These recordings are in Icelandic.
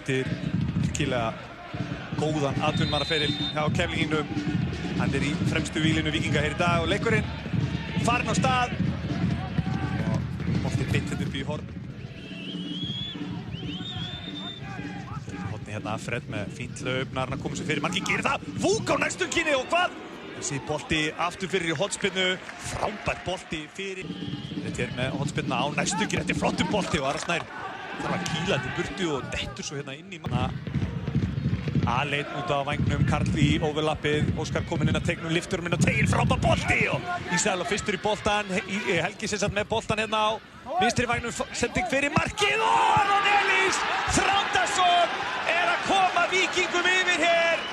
eftir virkilega góðan atvinnumannaferil hjá Keflvíkingum. Hann í fremstu víglínu Víkinga hér í dag og leikurinn farinn á stað. Og boltinn beint upp í horn. Horni hérna Fred með fínt hlaup, nær að koma sér fyrir. Markið gerir það, Vúk á næstunginni og hvað? Þessi bolti aftur fyrir í hornspyrnu, frábært bolti fyrir. Þetta með hornspyrnuna á næstunginni, þetta flottur bolti og Aron Snær þarf að kýla þetta í burtu og dettur svo hérna inn í manna. Aleinn út á vængnum, Karl í overlappið, Óskar kominn inn að tegnum, liftur inn á tegin, frábær bolti og Ísrael og fyrstur í boltan, Helgi sem satt með boltan hérna á vinstri vængnum, sending fyrir markið og Aron Elís Þrándarson að koma Víkingum yfir hér.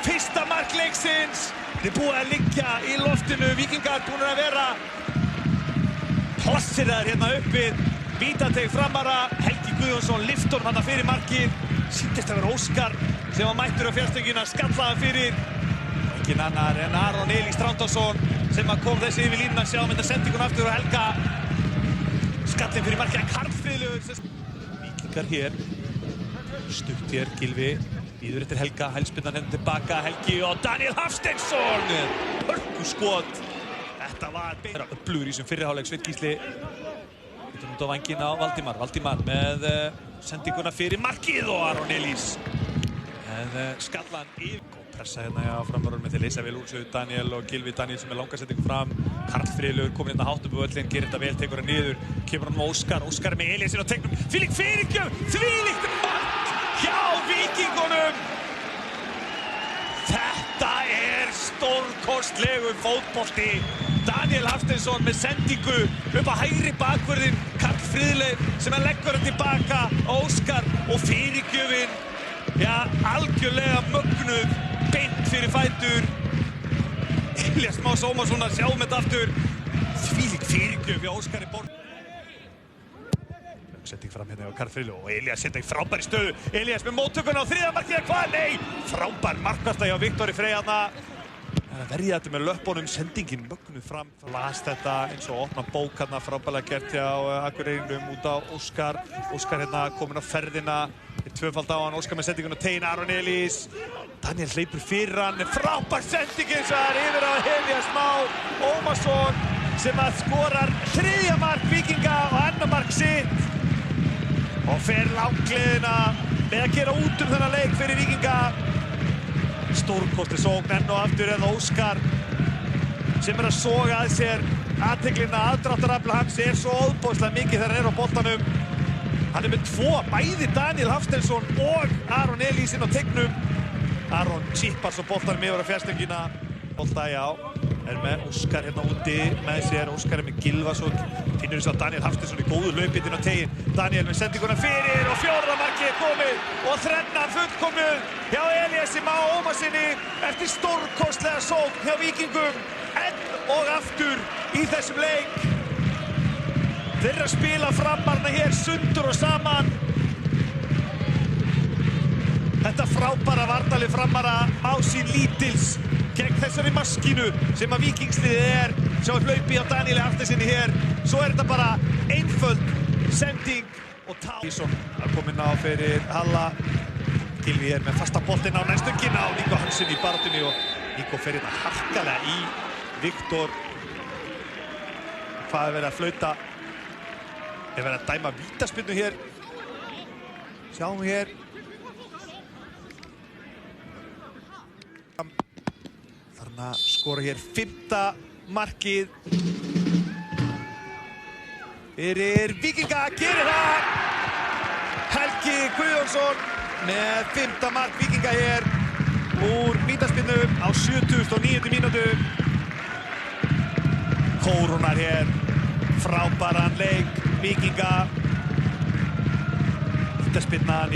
Fyrsta mark leiksins, þið búið að liggja í loftinu, Víkingar búin að vera plássiraðir hérna uppið, vítateg framara, Helgi Guðjónsson liftur hann fyrir markið, sýndist að vera Óskar sem var mættur á fjárstöngjuna, skallaði fyrir engin annar en Aron Elís Þrándarson sem kom þessi yfir línuna, sjáum þetta sendingun aftur og Helga skallinn fyrir markið, Karlfriðlegur Víkingar hér, stutt hér, Gylfi býður eftir Helga, hælspinnan hendur tilbaka, Helgi og Daniel Hafsteinsson hörkuskot, þetta var betra öflugur í þessum fyrri hálfleik, Sveinn Gísli út á vænginn á Valdimar með sendinguna fyrir markið og Aron Elís með skallan yfir og pressa hérna á framvörðunum með þeir leysa vel úr þessu Daniel og Gylfi Daniel sem langa sendingu fram Karlfriðlegur kominn hérna hátt upp á völlinn, gerir þetta vel, tekur hann niður kemur hann með Óskar með Elíasinn á tegnum þvílík fyrirgjöf, þvílíkt mark hjá Víkingunum þetta stórkostlegur fótbolti Daniel Hafsteinsson með sendingu upp á hægri bakvörðinn Karlfriðlegur sem leggur hann tilbaka Óskar og fyrirgjöfin algjörlega mögnuð beint fyrir fætur Elías Más Ómarsson að sjáum þetta aftur þvílík fyrirgjöf hjá Óskari Borg sending fram hérna á Karlfriðlegur og Elías sending frábær í stöðu Elías með móttökuna á þriðja markið hvað? Nei! Frábær markvarsla hjá Viktori Frey hérna að verja þetta með löppunum, sendingin mögnuð fram las þetta eins og opna bók hérna frábærlega gert hjá Akureyrinum út á Óskar hérna kominn á ferðina tvöfald á hann, Óskar með sendingun á tegin Aron Elís Daniel hleypur fyrir hann frábær sending eins og það yfir á Elías Már Ómarsson sem að skorar þriðja mark Víkinga og annar mark sitt og fer langleiðina með að gera út þennan leik fyrir Víkinga stórkosti sókn enn og aftur eða Óskar sem að soga að sér athyglinna aðdráttarafl hans svo óbóðslega mikið þegar hann á boltanum hann með tvo, bæði Daniel Hafsteinsson og Aron Elís inn á tegnum Aron chippar svo boltanum yfir á fjárstöngjuna bolta með Óskar hérna úti með sér, Óskar með Gylfason finnur þess að Daniel Hafsteinsson í góðu hlaupið inn á tegin, Daniel með sendinguna fyrir og fjórða markið komið og þrennan fullkomið hjá Elíasi Má Ómarsinni eftir stórkostlega sókn hjá Víkingum enn og aftur í þessum leik þeirra spila framarna hér sundur og saman þetta frábæra varnarlið framara á sín lítils gegn þessari maskínu sem að Víkingsliðið sjá hlaupi á Danieli Hafsteinsinni hér svo þetta bara einföld sending og Ísson að koma inn á fyrir Halla Gylfi með fasta boltinn á næstöngina og Nico Hansen í baráttunni og Nico fer hérna harkalega í Viktor hvað verið að flauta verið að dæma vítaspyrnu hér sjáum hér þarna skora hér 5. markið fyrir Víkinga gerir það Helgi Guðjónsson með 5. mark Víkinga hér úr vítaspyrnu á 79. mínútu kórónar hér frábæran leik Víkinga vítaspyrnan,